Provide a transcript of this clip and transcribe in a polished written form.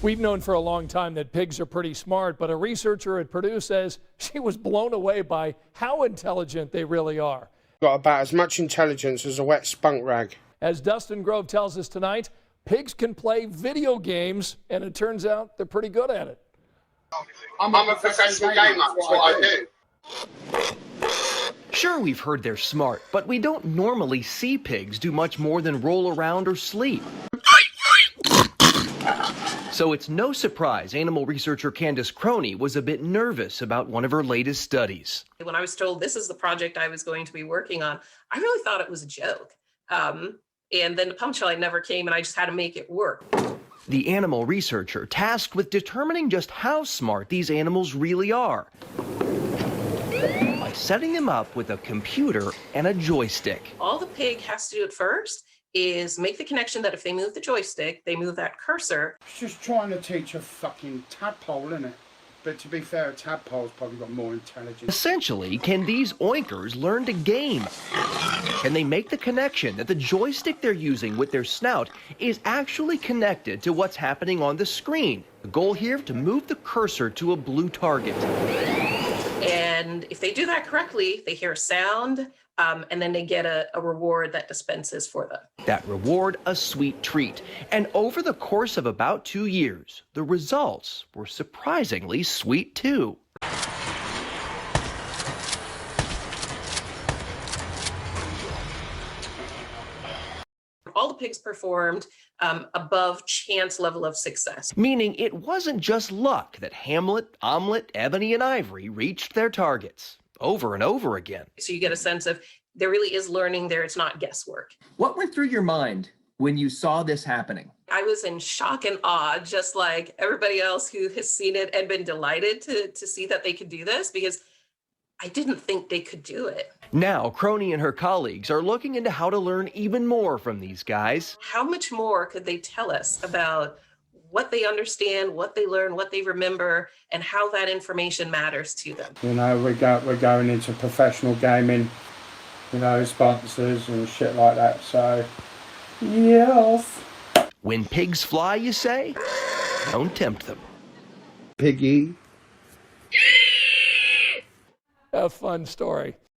We've known for a long time that pigs are pretty smart, but a researcher at Purdue says she was blown away by how intelligent they really are. Got about as much intelligence as a wet spunk rag. As Dustin Grove tells us tonight, pigs can play video games, and it turns out they're pretty good at it. I'm a professional gamer, that's what I do. Sure, we've heard they're smart, but we don't normally see pigs do much more than roll around or sleep. So it's no surprise animal researcher Candace Croney was a bit nervous about one of her latest studies. When I was told this is the project I was going to be working on, I really thought it was a joke. And then the punchline never came, and I just had to make it work. The animal researcher tasked with determining just how smart these animals really are by setting them up with a computer and a joystick. All the pig has to do at first is make the connection that if they move the joystick, they move that cursor. It's just trying to teach a fucking tadpole, isn't it? But to be fair, a tadpole's probably got more intelligence. Essentially, can these oinkers learn to game? Can they make the connection that the joystick they're using with their snout is actually connected to what's happening on the screen? The goal here, to move the cursor to a blue target. And if they do that correctly, they hear a sound, and then they get a reward that dispenses for them. That reward, a sweet treat. And over the course of about 2 years, the results were surprisingly sweet too. All the pigs performed above chance level of success. Meaning it wasn't just luck that Hamlet, Omelette, Ebony, and Ivory reached their targets over and over again. So you get a sense of there really is learning there. It's not guesswork. What went through your mind when you saw this happening? I was in shock and awe, just like everybody else who has seen it and been delighted to see that they could do this, because I didn't think they could do it. Now, Croney and her colleagues are looking into how to learn even more from these guys. How much more could they tell us about what they understand, what they learn, what they remember, and how that information matters to them? You know, we're going into professional gaming, you know, sponsors and shit like that, so yes. When pigs fly, you say? Don't tempt them. Piggy. A fun story.